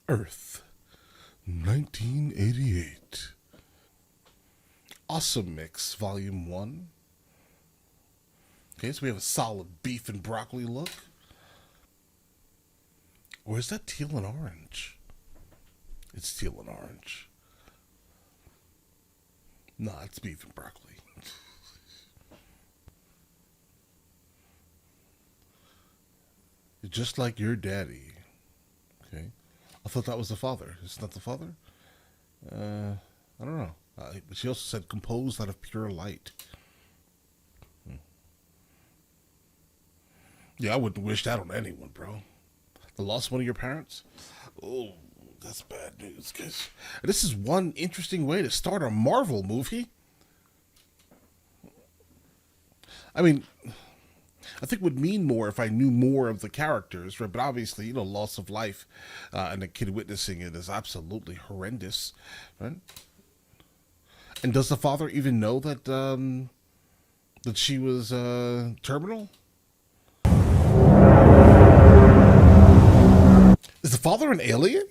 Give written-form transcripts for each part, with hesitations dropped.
Earth, 1988. Awesome Mix, Volume 1. Okay, so we have a solid beef and broccoli look. Or is that teal and orange? It's teal and orange. No, it's beef and broccoli. You're just like your daddy. Okay. I thought that was the father. It's not the father? I don't know. She also said composed out of pure light. Yeah, I wouldn't wish that on anyone, bro. The loss of one of your parents? Oh, that's bad news, guys. This is one interesting way to start a Marvel movie. I mean, I think it would mean more if I knew more of the characters, right? But obviously, you know, loss of life and a kid witnessing it is absolutely horrendous, right? And does the father even know that that she was terminal? Is the father an alien?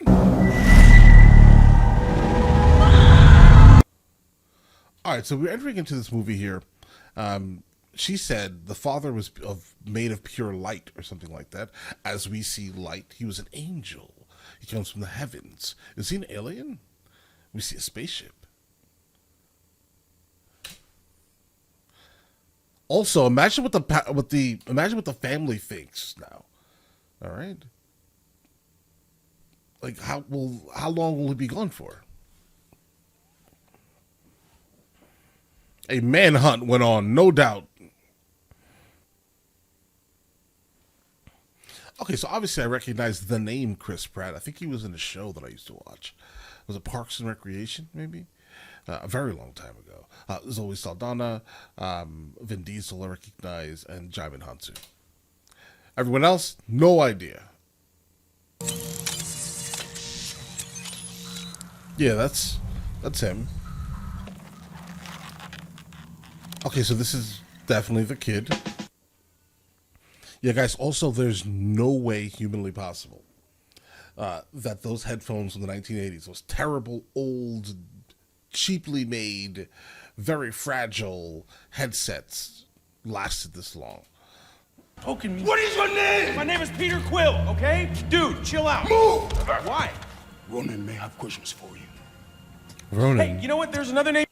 All right, so we're entering into this movie here. She said the father was made of pure light or something like that. As we see light, he was an angel. He comes from the heavens. Is he an alien? We see a spaceship. Also, imagine what the family thinks now. All right. Like how long will he be gone for? A manhunt went on, no doubt. Okay, so obviously I recognize the name Chris Pratt. I think he was in a show that I used to watch. Was it Parks and Recreation, maybe? A very long time ago. Zoe Saldana, Vin Diesel I recognize, and Jaimin Hansu. Everyone else, no idea. Yeah, that's him. Okay, so this is definitely the kid. Yeah, guys, also there's no way humanly possible that those headphones from the 1980s, those terrible, old, cheaply made, very fragile headsets lasted this long. Poking me. What is your name? My name is Peter Quill, okay? Dude, chill out. Move! Why? Ronan may have questions for you. Ronan. Hey, you know what? There's another name.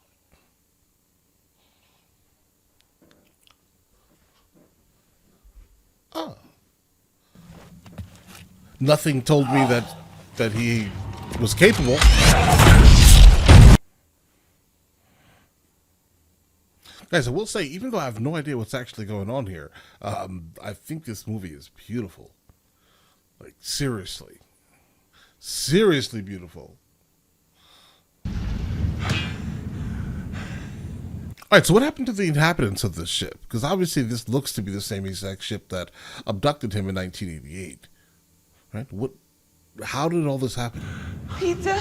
Oh. Nothing told me that he was capable. Guys, I will say, even though I have no idea what's actually going on here, I think this movie is beautiful. Like, seriously. Seriously beautiful. Alright, so what happened to the inhabitants of this ship? Because obviously this looks to be the same exact ship that abducted him in 1988. Right? How did all this happen? Peter?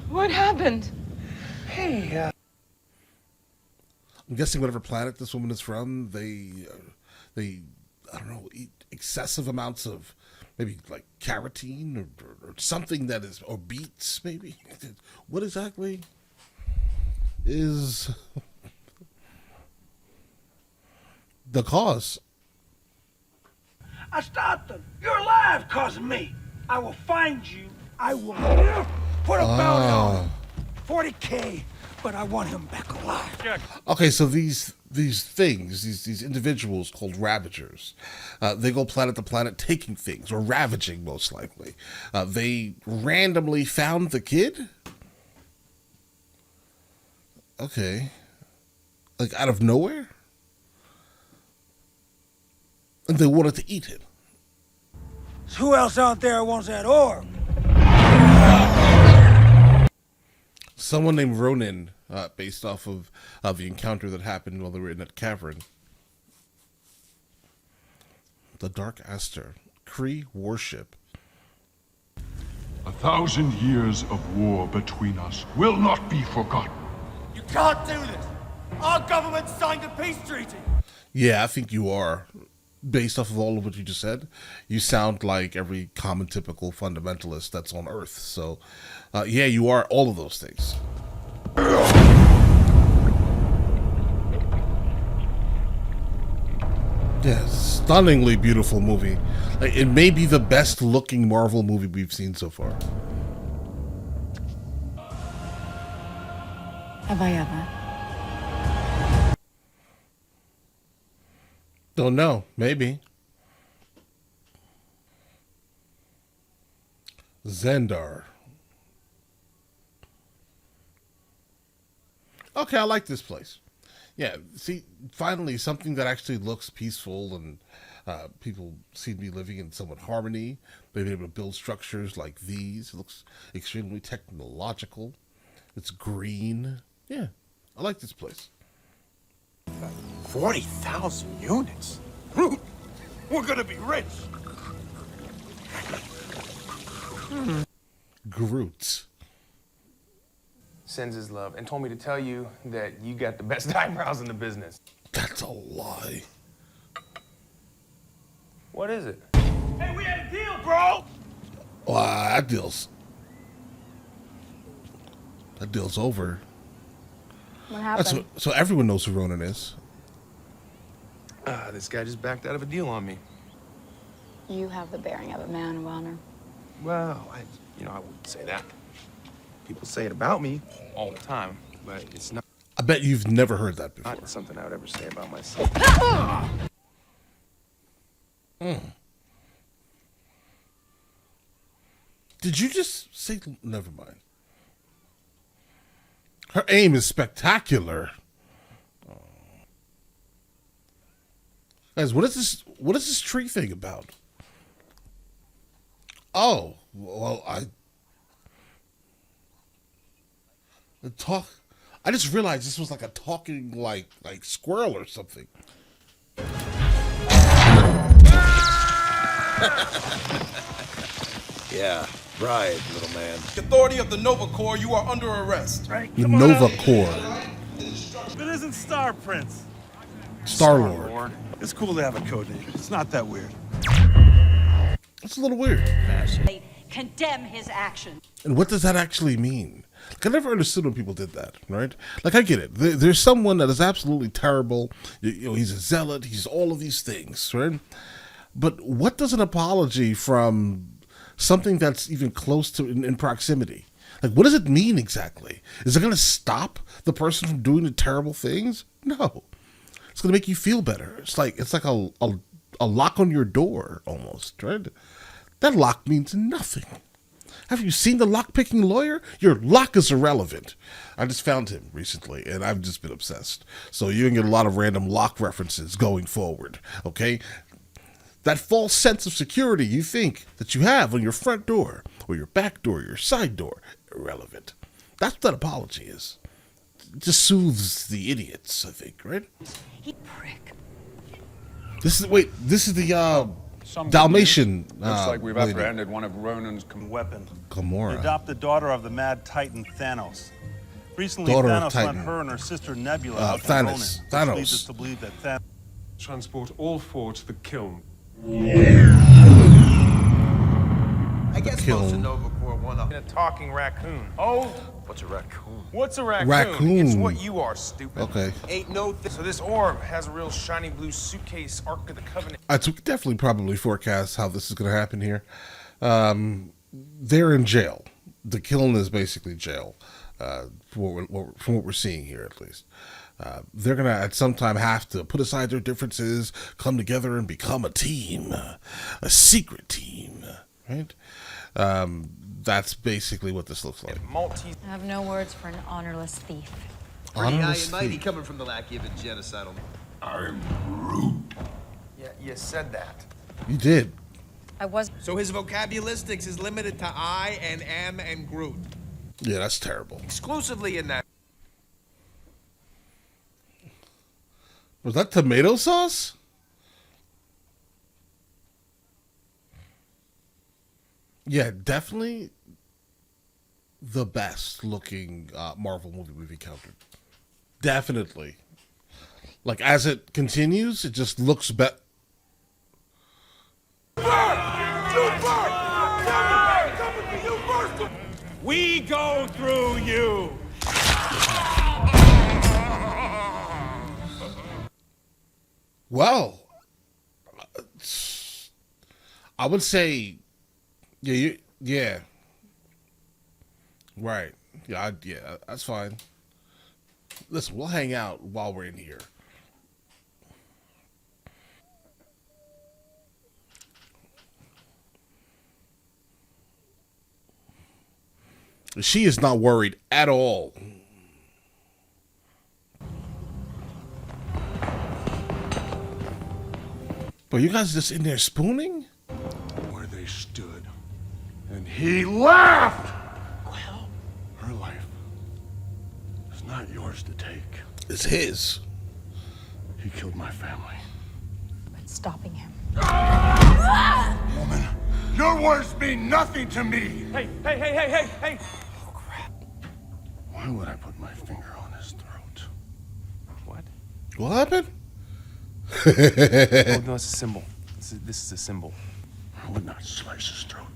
What happened? Hey, I'm guessing whatever planet this woman is from, they I don't know, eat excessive amounts of maybe like carotene or something that is, or beets maybe. What exactly is the cause? I stopped them. You're alive, causing me. I will find you. I will put a bounty on him. 40K, but I want him back alive. Okay, so these things, these individuals called Ravagers, they go planet to planet taking things, or ravaging most likely. They randomly found the kid? Okay. Like out of nowhere? And they wanted to eat him. Who else out there wants that orb? Someone named Ronan, based off of the encounter that happened while they were in that cavern. The Dark Aster, Kree warship. 1,000 years of war between us will not be forgotten. You can't do this. Our government signed a peace treaty. Yeah, I think you are. based off of all of what you just said, you sound like every common typical fundamentalist that's on Earth. So, yeah, you are all of those things. Yeah, stunningly beautiful movie. Like, it may be the best looking Marvel movie we've seen so far. Have I ever? Don't know. Maybe. Xandar. Okay, I like this place. Yeah, see, finally, something that actually looks peaceful and people seem to be living in somewhat harmony. They've been able to build structures like these. It looks extremely technological. It's green. Yeah, I like this place. 40,000 units? We're gonna be rich. Groot. Sends his love and told me to tell you that you got the best eyebrows in the business. That's a lie. What is it? Hey, we had a deal, bro! Wow, that deal's over. What happened? So everyone knows who Ronan is. This guy just backed out of a deal on me. You have the bearing of a man of honor. Well, I wouldn't say that. People say it about me all the time, but it's not I bet you've never heard that before. something I would ever say about myself. Did you just say? Never mind. Her aim is spectacular. Oh. Guys, what is this? What is this tree thing about? Oh, well, I just realized this was like a talking like squirrel or something. Yeah, right, little man. Authority of the Nova Corps, you are under arrest. Right? The Come on Nova out. Corps. If it isn't Star Prince. Star-Lord. It's cool to have a code name. It's not that weird. That's a little weird. Condemn his actions. And what does that actually mean? Like, I never understood when people did that, right? Like, I get it. There's someone that is absolutely terrible. You know, he's a zealot. He's all of these things, right? But what does an apology from something that's even close to in proximity? Like, what does it mean exactly? Is it going to stop the person from doing the terrible things? No. It's going to make you feel better. It's like a lock on your door almost, right? That lock means nothing. Have you seen the lock-picking lawyer? Your lock is irrelevant. I just found him recently, and I've just been obsessed. So you're going to get a lot of random lock references going forward, okay? That false sense of security you think that you have on your front door, or your back door, or your side door, irrelevant. That's what that apology is. It just soothes the idiots, I think, right? He prick. This is the Dalmatian. Looks like we've lady. apprehended one of Ronan's Weapon. Gamora. The adopted daughter of the mad titan Thanos. Recently, Daughter of Thanos Titan. sent her and her sister Nebula out to Thanos. Ronan, which Thanos. leads us to believe that Thanos. Transport all four to the kiln. I guess Kill most of him. Nova Corps won up. A talking raccoon. Oh, What's a raccoon? what's a raccoon? Raccoon. It's what you are, stupid. Okay. Ain't no So this orb has a real shiny blue suitcase Ark of the Covenant. I could definitely probably forecast how this is going to happen here. They're in jail. The kiln is basically jail, from what we're seeing here at least. They're going to at some time have to put aside their differences, come together and become a team, a secret team, right? That's basically what this looks like. Maltese. I have no words for an honorless thief. pretty high Honorless and mighty thief. coming from the lackey of a genocidal. Yeah, you said that. You did. I was. So his vocabularistics is limited to I and am and Groot. Yeah, that's terrible. Exclusively in that. Was that tomato sauce? Yeah, definitely the best looking Marvel movie we've encountered. Definitely. Like, as it continues, it just looks better. We go through you. Well, I would say, yeah. Right. Yeah, that's fine. Listen, we'll hang out while we're in here. She is not worried at all. But you guys just in there spooning? Where they stood. And he laughed! Well, her life is not yours to take. It's his. He killed my family. But stopping him. Woman, your words mean nothing to me! Hey. Oh, crap. Why would I put my finger on his throat? What? What happened? Oh, no, it's a symbol. This is a symbol. I would not slice his throat.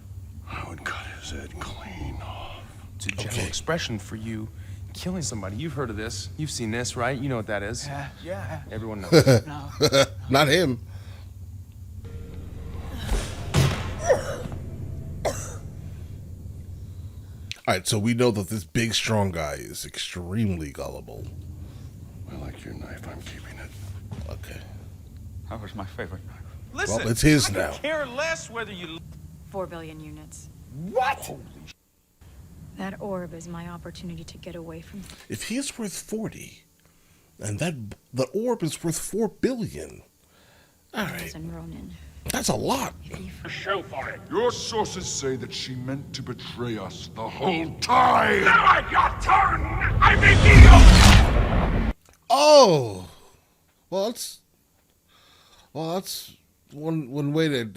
I would cut his head clean off. It's a general expression for you killing somebody. You've heard of this. You've seen this, right? You know what that is. Yeah. Everyone knows. No. Not him. Alright, so we know that this big, strong guy is extremely gullible. I like your knife. I'm keeping it. Okay. That was my favorite knife. Listen, Well, it's his I now. could care less whether you... 4 billion units. What? Holy sh... That orb is my opportunity to get away from... If he is worth 40, and the orb is worth 4 billion, alright, Ronin. that's a lot. Show for it. Your sources say that she meant to betray us the whole time. Now I got turn. I reveal. Oh, well, that's one way to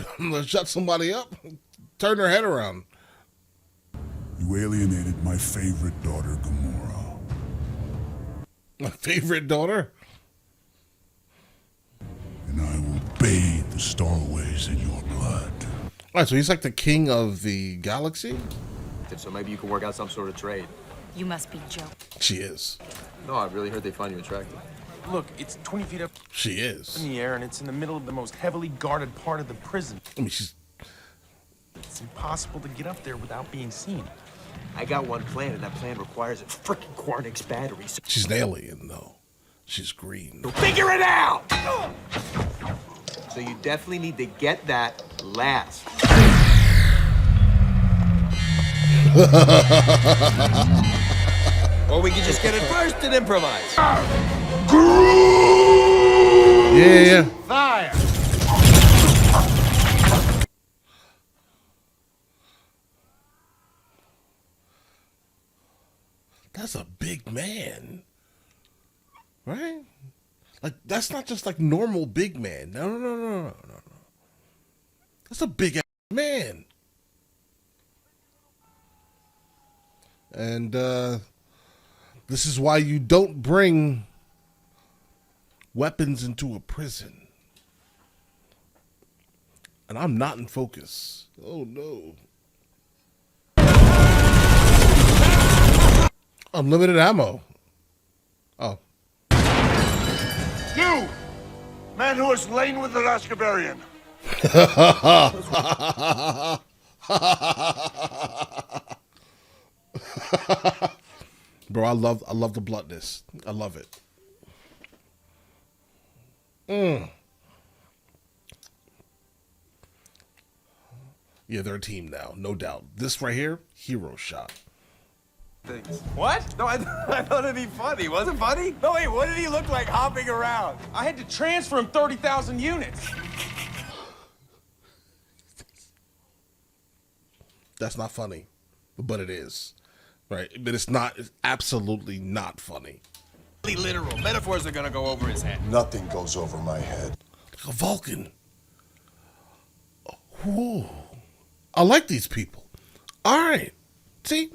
shut somebody up, turn their head around. You alienated my favorite daughter, Gamora. My favorite daughter? And I will bathe the starways in your blood. Alright, so he's like the king of the galaxy? So maybe you can work out some sort of trade. You must be joking. She is. No, I really heard they find you attractive. Look, it's 20 feet up She is. in the air, and it's in the middle of the most heavily guarded part of the prison. I mean, she's... It's impossible to get up there without being seen. I got one plan, and that plan requires a frickin' Quarnix battery. She's an alien, though. She's green. Figure it out! So you definitely need to get that last. Or we can just get it first and improvise. Yeah. Fire. That's a big man. Right? Like, that's not just like normal big man. No. That's a big ass man. And this is why you don't bring weapons into a prison. And I'm not in focus. Oh no. Unlimited ammo. Oh. You! Man who is lain with the Rascabarian. Bro, I love the bluntness. I love it. Yeah, they're a team now, no doubt. This right here, hero shot. What? No, I thought it'd be funny. Wasn't funny? No, wait, what did he look like hopping around? I had to transfer him 30,000 units. That's not funny, but it is. Right? But it's not, it's absolutely not funny. Literal. Metaphors are gonna go over his head. Nothing goes over my head. Like a Vulcan. Whoa. I like these people. All right. See?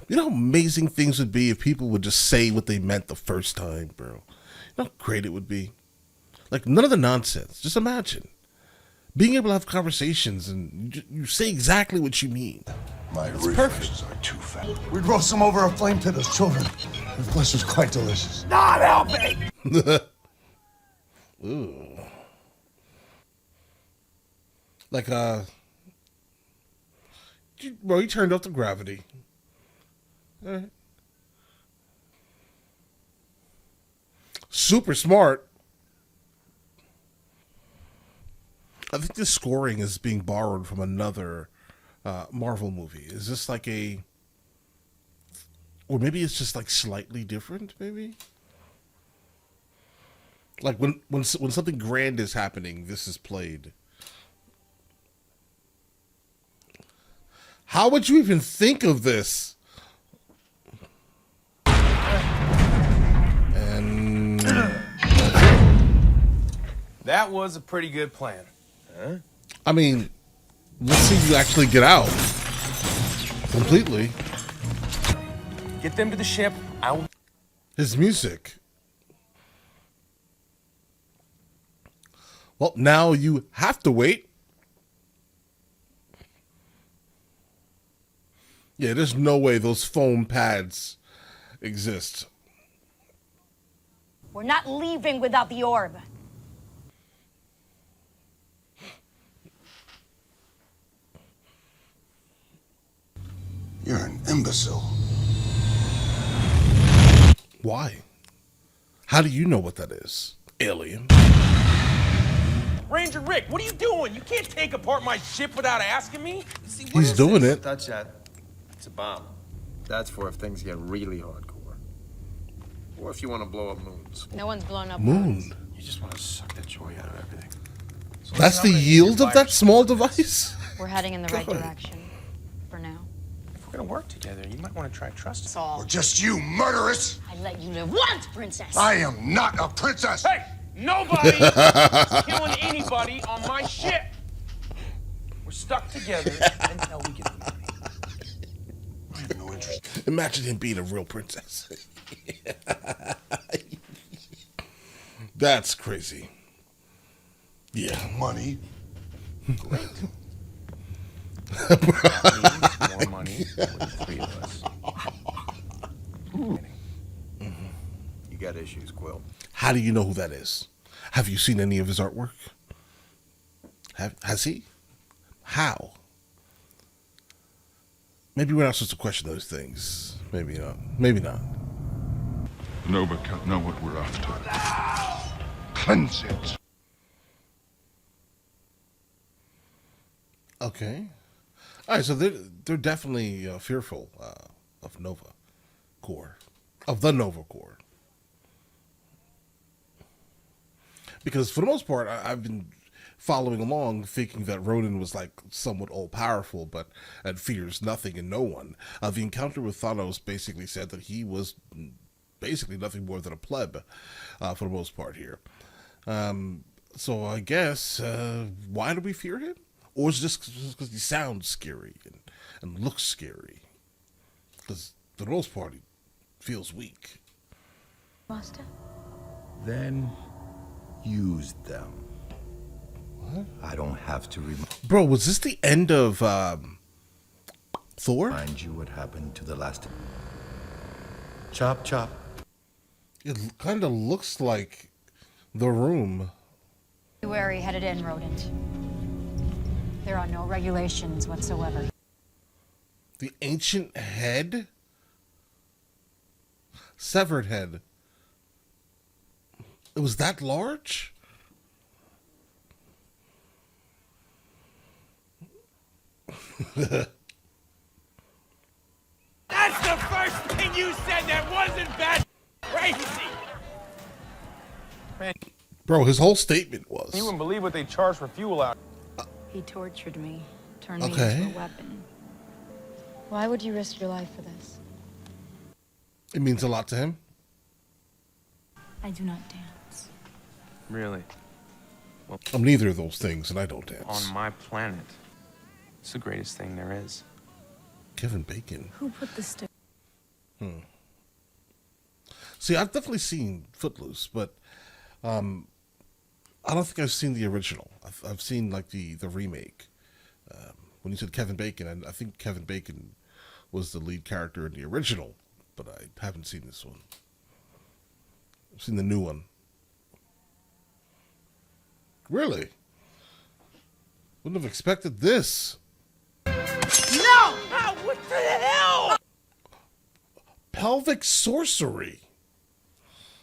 You know how amazing things would be if people would just say what they meant the first time, bro? You know how great it would be? Like, none of the nonsense. Just imagine being able to have conversations and you say exactly what you mean. My perfect. are too fat. We'd roast them over a flame pit as children. The flesh was quite delicious. Not helping! Ooh. Like, bro, he turned up the gravity. All right. Super smart. I think the scoring is being borrowed from another Marvel movie. Is this like a... Or maybe it's just like slightly different, maybe? Like when something grand is happening, this is played. How would you even think of this? And That was a pretty good plan. Huh? I mean, let's see you actually get out completely. Get them to the ship. I'll... His music. Well, now you have to wait. Yeah, there's no way those foam pads exist. We're not leaving without the orb. You're an imbecile. Why? How do you know what that is? Alien. Ranger Rick, what are you doing? You can't take apart my ship without asking me. See, He's doing it. Touch that. It's a bomb. That's for if things get really hardcore. Or if you want to blow up moons. No one's blown up. Moon. You just want to suck the joy out of everything. So That's the yield of that small device? We're heading in the right God. direction. For now. If we're gonna work together, you might want to try trusting. Saul. Or just you, murderess! I let you live once, princess. I am not a princess! Hey, nobody is killing anybody on my ship. We're stuck together until we get the money. I have no interest. Imagine him being a real princess. That's crazy. Yeah. Money. Great. More money for the three of us. You got issues, Quill. How do you know who that is? Have you seen any of his artwork? Has he? How? Maybe we're not supposed to question those things. Maybe not. Maybe not. Nova can't know what we're after. Cleanse it. Okay. All right, so they're definitely fearful of Nova Corps, of the Nova Corps, because for the most part, I've been following along, thinking that Ronan was like somewhat all powerful, but and fears nothing and no one. The encounter with Thanos basically said that he was basically nothing more than a pleb, for the most part here. So I guess why do we fear him? Or is it just because he sounds scary and looks scary? Because for the most part, he feels weak. Master? Then use them. What? I don't have to Bro, was this the end of Thor? remind you what happened to the last. Chop, chop. It kind of looks like The Room. February headed in, rodent. There are no regulations whatsoever. The ancient head? Severed head. It was that large? That's the first thing you said that wasn't bad. Crazy. Man, Bro, his whole statement was. you wouldn't believe what they charge for fuel out. He tortured me, turned me Okay. into a weapon. Why would you risk your life for this? It means a lot to him. I do not dance. Really? I'm neither of those things, and I don't dance. On my planet, it's the greatest thing there is. Kevin Bacon. Who put this to? See, I've definitely seen Footloose, but I don't think I've seen the original. I've seen like the remake when you said Kevin Bacon, and I think Kevin Bacon was the lead character in the original, but I haven't seen this one. I've seen the new one. Really? Wouldn't have expected this. No! Oh, what the hell? Pelvic sorcery.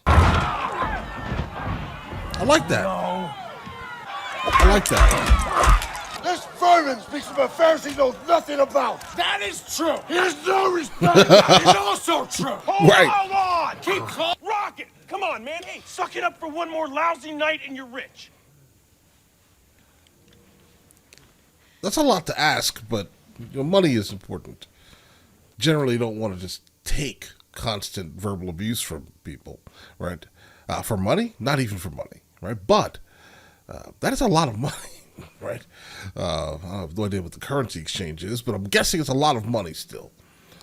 I like that. I like that. This vermin speaks of affairs he knows nothing about. That is true. He has no respect. That is also true. Right. Hold on. Keep calm. Rock it. Come on, man. Hey, suck it up for one more lousy night and you're rich. That's a lot to ask, but money is important. Generally, you don't want to just take constant verbal abuse from people, right? For money, not even for money, right? But that is a lot of money, right? I have no idea what the currency exchange is, but I'm guessing it's a lot of money still.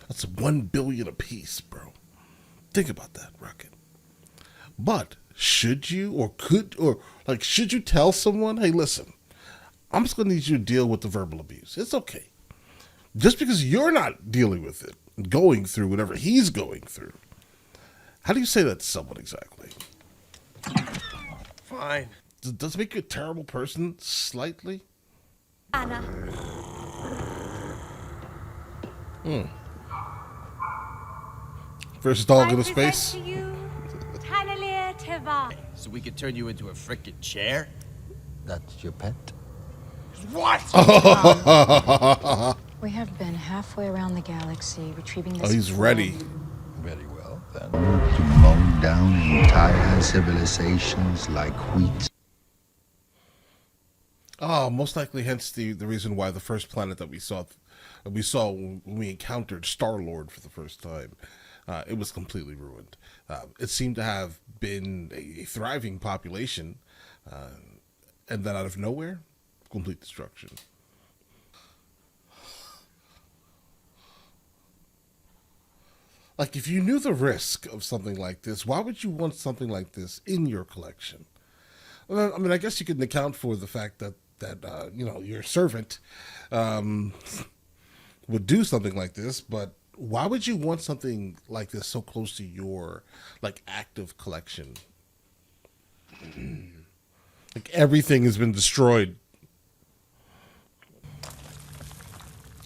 That's $1 billion a piece, bro. Think about that, Rocket. But should you should you tell someone, hey, listen, I'm just going to need you to deal with the verbal abuse. It's okay. Just because you're not dealing with it, going through whatever he's going through. How do you say that to someone exactly? Fine. Does it make you a terrible person slightly? Anna. First dog in the space. So we could turn you into a frickin' chair? That's your pet? What? We have been halfway around the galaxy retrieving this. Oh, he's ready. Very well, then. To mow down entire civilizations like wheat. Oh, most likely hence the reason why the first planet that we saw when we encountered Star-Lord for the first time, it was completely ruined. It seemed to have been a thriving population, and then out of nowhere, complete destruction. Like, if you knew the risk of something like this, why would you want something like this in your collection? Well, I mean, I guess you can account for the fact that your servant would do something like this, but why would you want something like this so close to your active collection? Like, everything has been destroyed.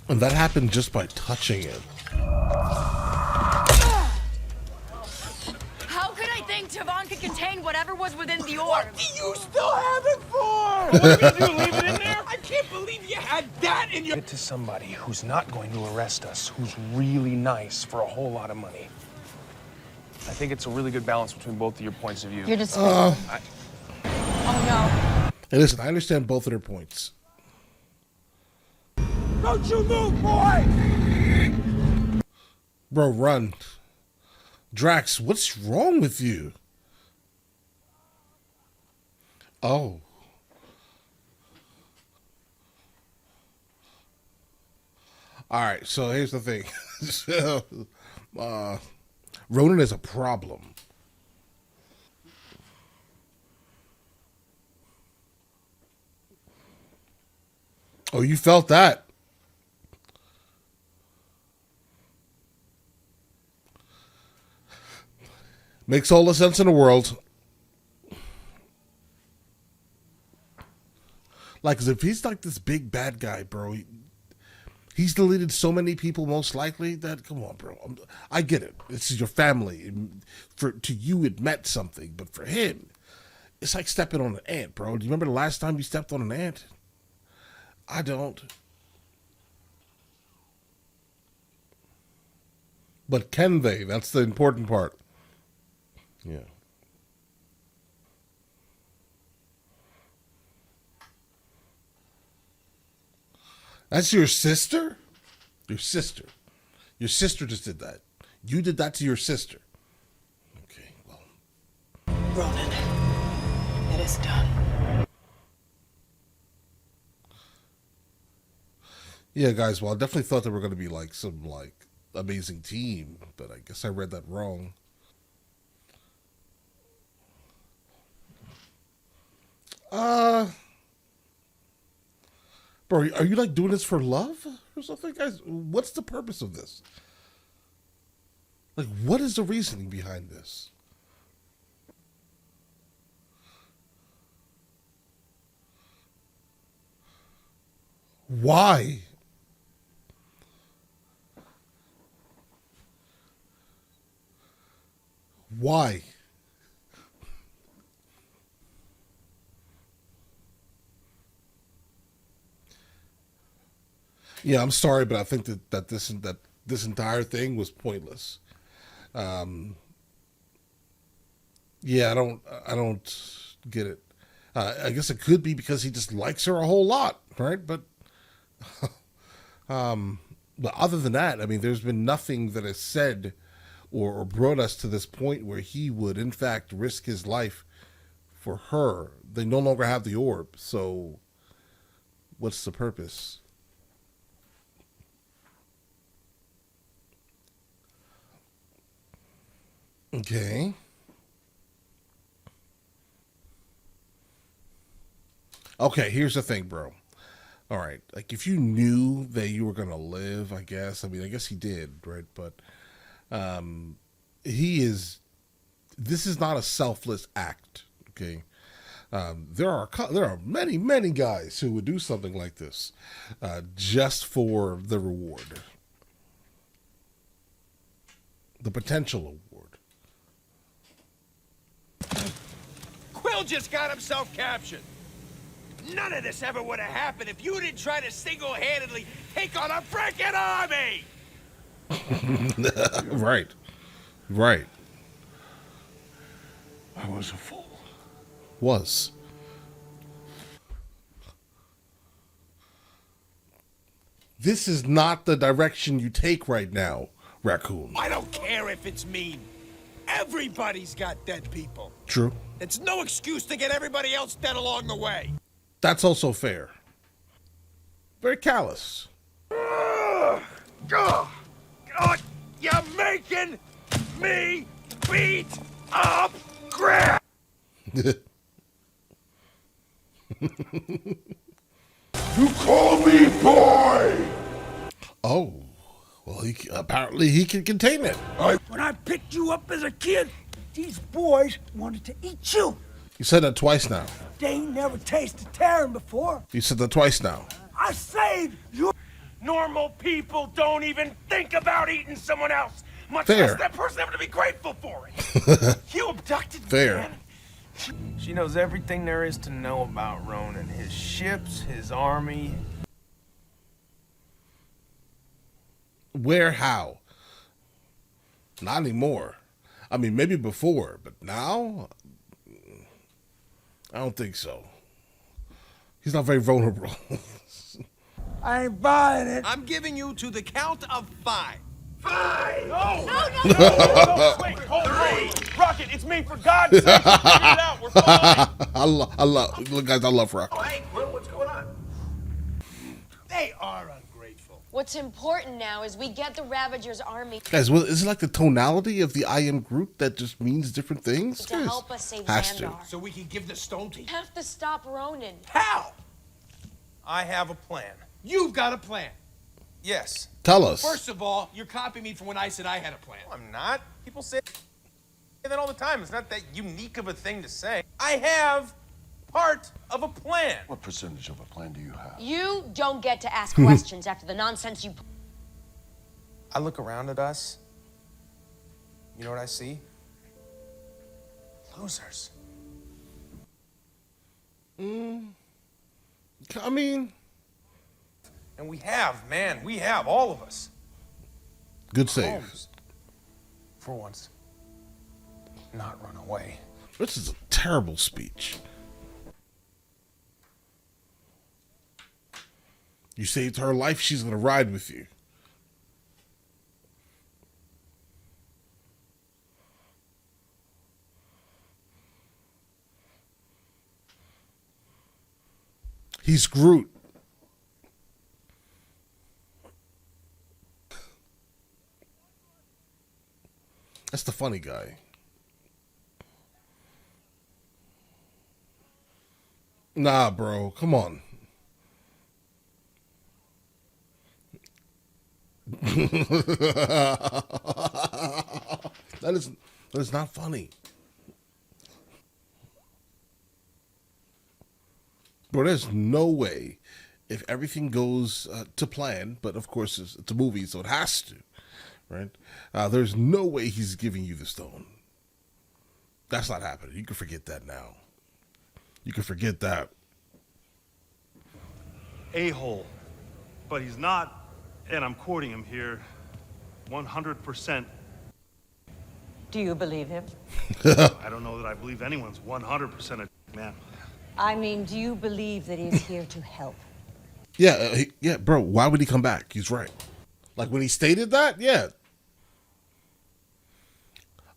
And that happened just by touching it. How could I think Tavon could contain whatever was within the orb? What do you still have it for? What are you gonna do, leave it in there? I can't believe you had that in your... To somebody who's not going to arrest us, who's really nice for a whole lot of money. I think it's a really good balance between both of your points of view. You're just... Oh, no. Hey, listen, I understand both of their points. Don't you move, boy! Bro, run. Drax, what's wrong with you? Oh. Alright, so here's the thing. Ronan is a problem. Oh, you felt that? Makes all the sense in the world. Like, 'cause if he's like this big bad guy, bro, he's deleted so many people, most likely, that, come on, bro. I get it. This is your family. To you, it meant something. But for him, it's like stepping on an ant, bro. Do you remember the last time you stepped on an ant? I don't. But can they? That's the important part. Yeah. That's your sister? Your sister. Your sister just did that. You did that to your sister. Okay, well. Ronan, it is done. Yeah, guys, well, I definitely thought they were going to be like some amazing team, but I guess I read that wrong. Bro, are you like doing this for love or something, guys? What's the purpose of this? Like, what is the reasoning behind this? Why? Why? Yeah, I'm sorry, but I think that this entire thing was pointless. Yeah, I don't get it. I guess it could be because he just likes her a whole lot, right? But but other than that, I mean, there's been nothing that has said or brought us to this point where he would, in fact, risk his life for her. They no longer have the orb, so what's the purpose? Okay. Okay, here's the thing, bro. All right, like if you knew that you were gonna live, I guess. I mean, I guess he did, right? But he is. This is not a selfless act. Okay. There are many guys who would do something like this just for the reward, the potential award. Quill just got himself captured. None of this ever would have happened if you didn't try to single-handedly take on a freaking army! Right. Right. I was a fool. Was. This is not the direction you take right now, Raccoon. I don't care if it's mean. Everybody's got dead people. True. It's no excuse to get everybody else dead along the way. That's also fair. Very callous. God, you're making me beat up crap. You call me boy. Oh, well, apparently he can contain it. When I picked you up as a kid, these boys wanted to eat you. You said that twice now. They ain't never tasted tearing before. You said that twice now. I saved you. Normal people don't even think about eating someone else, much Fair. less that person ever to be grateful for it. You abducted me, Fair. man. She knows everything there is to know about Ronan. His ships, his army. Where, how? Not anymore. I mean, maybe before, but now? I don't think so. He's not very vulnerable. I ain't buying it. I'm giving you to the count of 5. 5! No! No! Wait, hold on! Rocket, it's me, for God's sake! Figure it out, we're fine! Look, guys, I love Rock. Oh, hey, Quill, what's going on? They are ungrateful. What's important now is we get the Ravager's army Guys, well, is it like the tonality of the I Am Groot that just means different things? to help us save Has to. Xandar. So we can give the stone to you. We have to stop Ronan. How? I have a plan. You've got a plan. Yes. Tell us. First of all, you're copying me from when I said I had a plan. No, I'm not. People say that all the time. It's not that unique of a thing to say. I have part of a plan. What percentage of a plan do you have? You don't get to ask questions after the nonsense you... I look around at us. You know what I see? Losers. I mean... And we have, man. We have, all of us. Good save. Homes. For once. Not run away. This is a terrible speech. You saved her life, she's going to ride with you. He's Groot. That's the funny guy. Nah, bro. Come on. That is not funny. Bro, there's no way, if everything goes to plan, but of course it's a movie, so it has to, right? There's no way he's giving you the stone. That's not happening. You can forget that now. You can forget that. A-hole. But he's not, and I'm quoting him here, 100%. Do you believe him? I don't know that I believe anyone's 100% a man. I mean, do you believe that he's here to help? Yeah, yeah, bro. Why would he come back? He's right. Like when he stated that, yeah.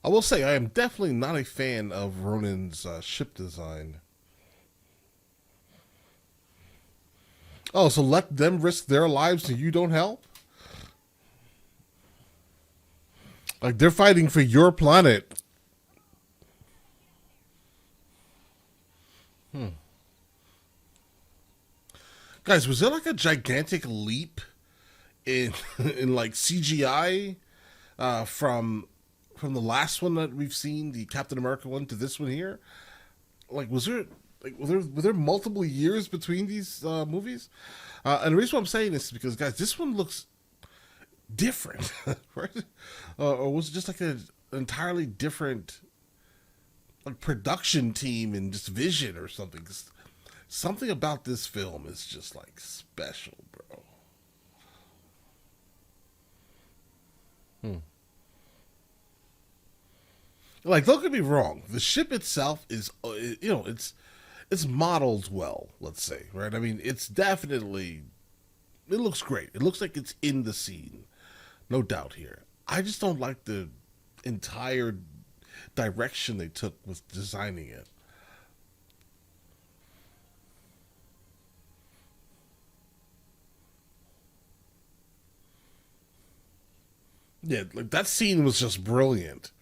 I will say I am definitely not a fan of Ronan's ship design. Oh, so let them risk their lives and you don't help? Like they're fighting for your planet. Guys, was there like a gigantic leap in in like CGI from the last one that we've seen, the Captain America one, to this one here? Like, was there were there multiple years between these movies? And the reason why I'm saying this is because, guys, this one looks different, right? Or was it just like an entirely different like production team and just vision or something? 'Cause something about this film is just like special, bro. Like, don't get me wrong, the ship itself is, you know, it's modeled well, let's say, right? I mean, it's definitely, it looks great. It looks like it's in the scene, no doubt here. I just don't like the entire direction they took with designing it. Yeah, like that scene was just brilliant.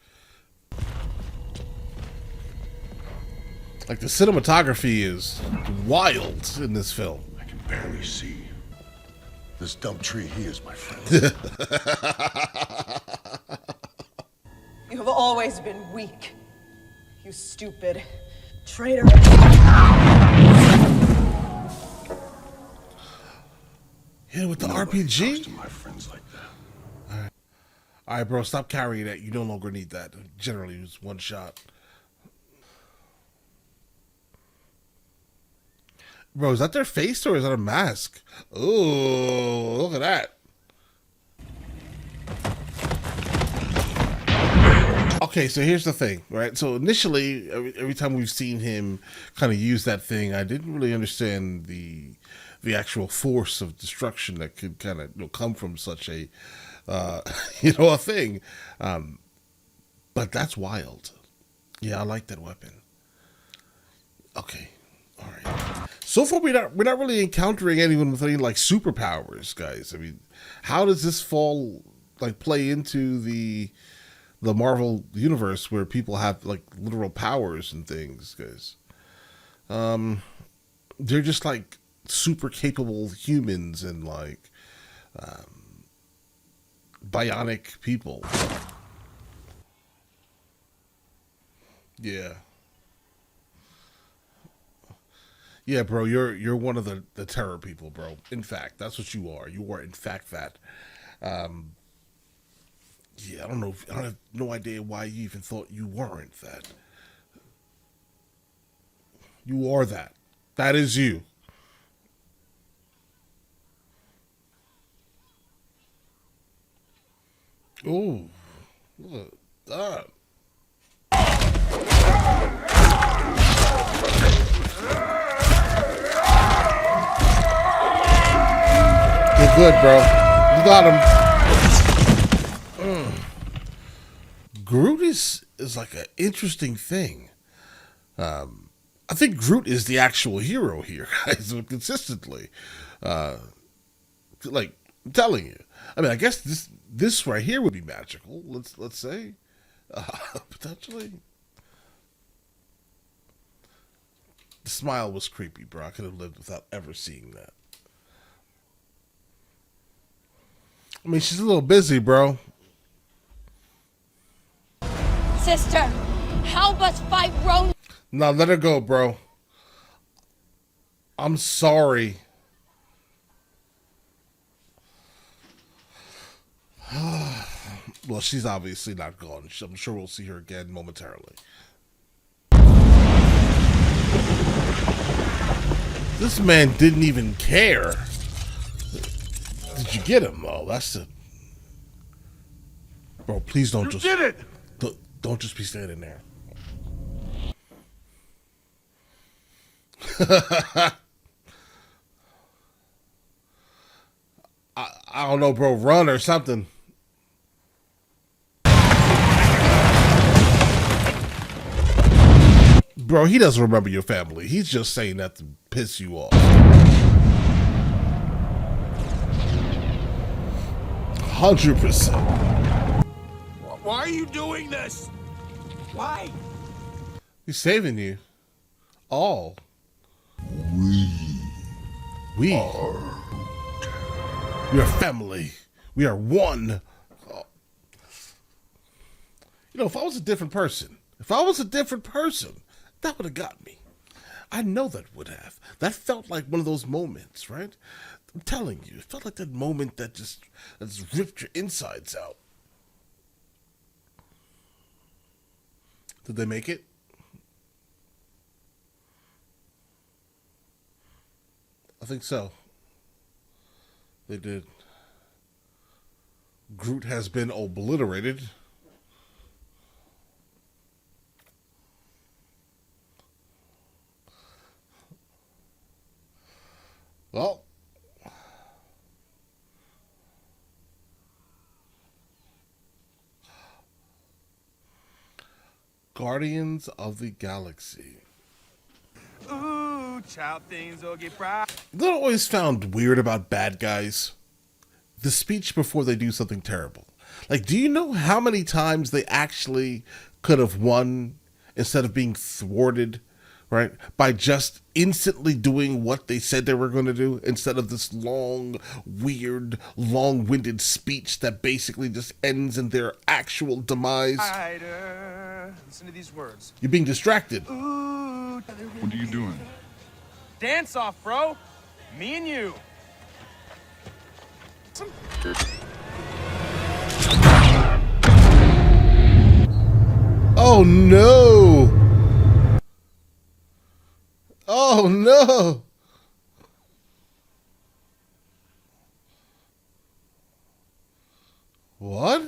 Like the cinematography is wild in this film. I can barely see. This dumb tree here is my friend. You have always been weak. You stupid traitor. Yeah, with the RPG? To my friends like that. All right, bro, stop carrying that. You no longer need that. Generally, it's one shot. Bro, is that their face or is that a mask? Oh, look at that. Okay, so here's the thing, right? So initially, every time we've seen him kind of use that thing, I didn't really understand the actual force of destruction that could kind of come from such a a thing. But that's wild. Yeah, I like that weapon. Okay, all right. So far, we're not really encountering anyone with any like superpowers, guys. I mean, how does this play into the Marvel universe where people have like literal powers and things, guys? They're just like super capable humans and like bionic people. Yeah. Yeah, bro, you're one of the terror people, bro. In fact, that's what you are. You are, in fact, that. Yeah, I don't know. I have no idea why you even thought you weren't that. You are that. That is you. Ooh, look at that. You're good, bro. You got him. Groot is like an interesting thing. I think Groot is the actual hero here, guys. Consistently, like I'm telling you. I mean, I guess this right here would be magical. Let's say, potentially. The smile was creepy, bro. I could have lived without ever seeing that. I mean, she's a little busy, bro. Sister, help us fight Ronan. Now let her go, bro. I'm sorry. Well, she's obviously not gone. I'm sure we'll see her again momentarily. This man didn't even care. Did you get him, though? That's the... Bro, please don't just... You did it! Don't just be standing there. I don't know, bro. Run or something. Bro, he doesn't remember your family. He's just saying that to piss you off. 100%. Why are you doing this? Why? He's saving you. All. We are family. We are one. Oh. You know, if I was a different person, that would have got me. I know that would have. That felt like one of those moments, right? I'm telling you, it felt like that moment that just ripped your insides out. Did they make it? I think so. They did. Groot has been obliterated. Well, Guardians of the Galaxy. Ooh, child things will get fried. That I always found weird about bad guys. The speech before they do something terrible. Like, do you know how many times they actually could have won instead of being thwarted, right? By just instantly doing what they said they were going to do instead of this long, weird, long-winded speech that basically just ends in their actual demise. Listen to these words. You're being distracted. Ooh. What are you doing? Dance off, bro. Me and you. Oh no! Oh no! What?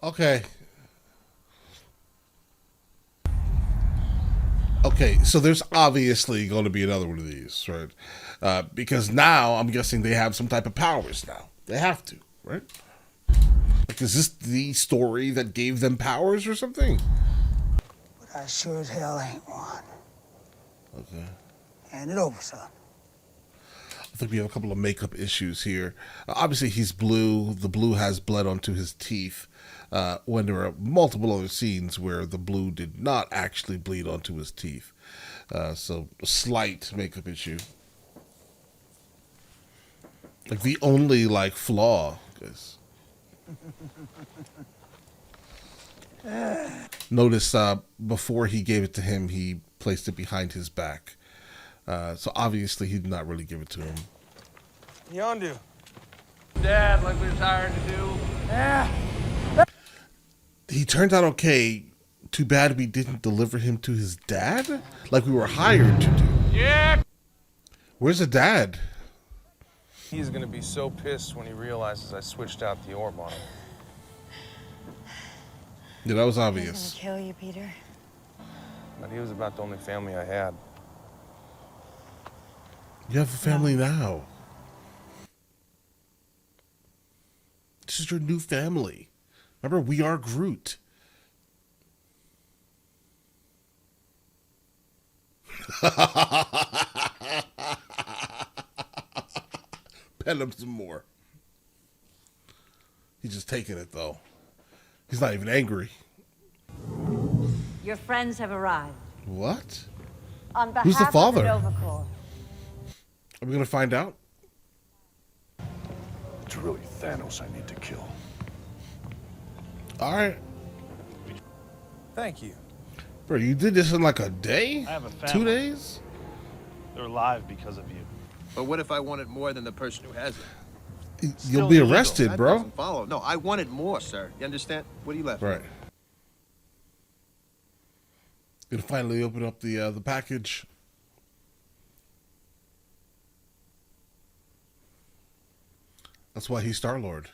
Okay. Okay, so there's obviously going to be another one of these, right? Because now I'm guessing they have some type of powers now. They have to, right? Like, is this the story that gave them powers or something? But I sure as hell ain't one. Okay. Hand it over, son. I think we have a couple of makeup issues here. Obviously, he's blue. The blue has bled onto his teeth. When there are multiple other scenes where the blue did not actually bleed onto his teeth. So a slight makeup issue. Like the only flaw, guys. Notice before he gave it to him, he placed it behind his back. So obviously he did not really give it to him. Yondu. Dad, like we was hired to do. Yeah. He turned out okay. Too bad we didn't deliver him to his dad like we were hired to do. Yeah. Where's the dad? He's gonna be so pissed when he realizes I switched out the orb on him. Yeah, that was He's obvious. gonna kill you, Peter. But he was about the only family I had. You have a family now. This is your new family. Remember, we are Groot. Pet him some more. He's just taking it, though. He's not even angry. Your friends have arrived. What? On behalf Who's the father? of the Nova Corps. Are we gonna find out? It's really Thanos I need to kill. All right. Thank you. Bro, you did this in like a day? I have a 2 family. days? They're alive because of you. But what if I wanted more than the person who has it? You'll be illegal. arrested, That bro. doesn't follow. No, I wanted more, sir. You understand? What are you left with? Right. Gonna finally open up the package. That's why he's Star-Lord.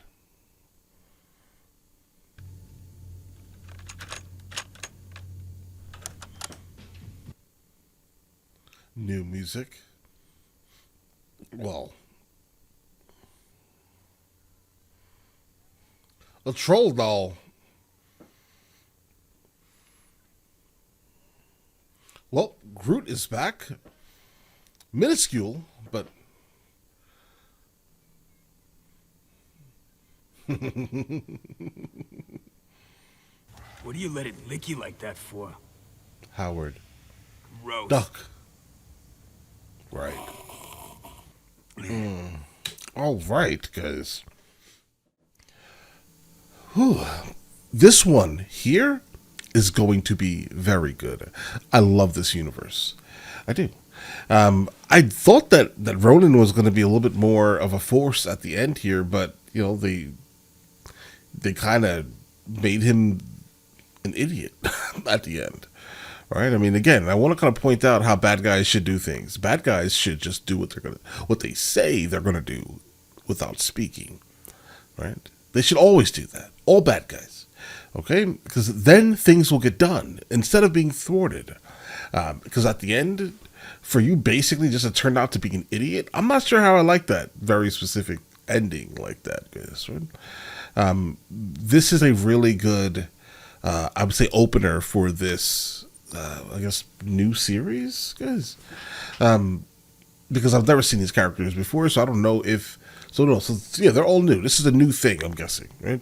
New music. Well, a troll doll. Well, Groot is back. Minuscule, but What do you let it lick you like that for? Howard. Gross. Duck. Right. All right, guys. Whew. This one here is going to be very good. I love this universe. I do. I thought that Ronan was going to be a little bit more of a force at the end here, but you know they kind of made him an idiot at the end. Right? I mean, again, I want to kind of point out how bad guys should do things. Bad guys should just do what they say they're gonna do, without speaking. Right? They should always do that. All bad guys, okay? Because then things will get done instead of being thwarted. Because at the end, for you basically just to turn out to be an idiot, I'm not sure how I like that very specific ending like that, guys. Right? This is a really good, I would say, opener for this. I guess new series, guys, because I've never seen these characters before, so I don't know if so yeah, they're all new. This is a new thing, I'm guessing, right?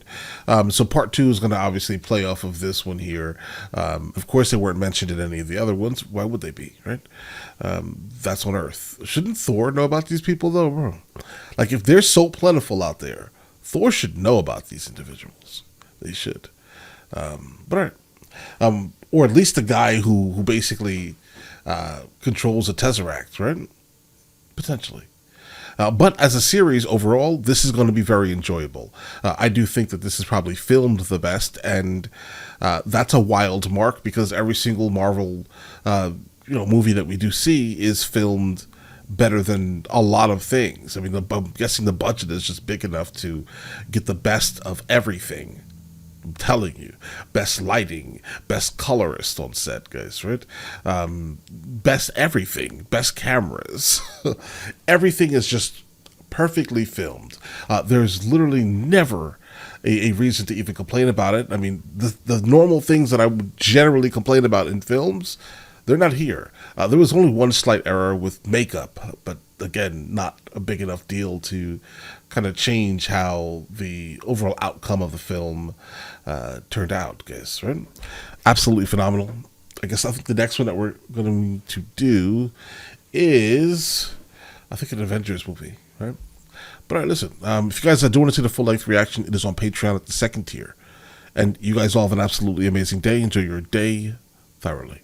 So part 2 is going to obviously play off of this one here. Of course, they weren't mentioned in any of the other ones. Why would they be, right? That's on Earth. Shouldn't Thor know about these people though, bro? Like, if they're so plentiful out there, Thor should know about these individuals. They should. But all right. Or at least the guy who basically controls the Tesseract, right? Potentially. But as a series overall, this is going to be very enjoyable. I do think that this is probably filmed the best, and that's a wild mark because every single Marvel movie that we do see is filmed better than a lot of things. I mean, I'm guessing the budget is just big enough to get the best of everything. I'm telling you, best lighting, best colorist on set, guys, right? Best everything, best cameras. Everything is just perfectly filmed. There's literally never a reason to even complain about it. I mean, the normal things that I would generally complain about in films, they're not here. There was only one slight error with makeup, but again, not a big enough deal to kind of change how the overall outcome of the film turned out, guys, right? Absolutely phenomenal. I think the next one that we're going to do is, I think, an Avengers movie, right? But all right, listen, if you guys do want to see the full-length reaction, it is on Patreon at the 2nd tier. And you guys all have an absolutely amazing day. Enjoy your day thoroughly.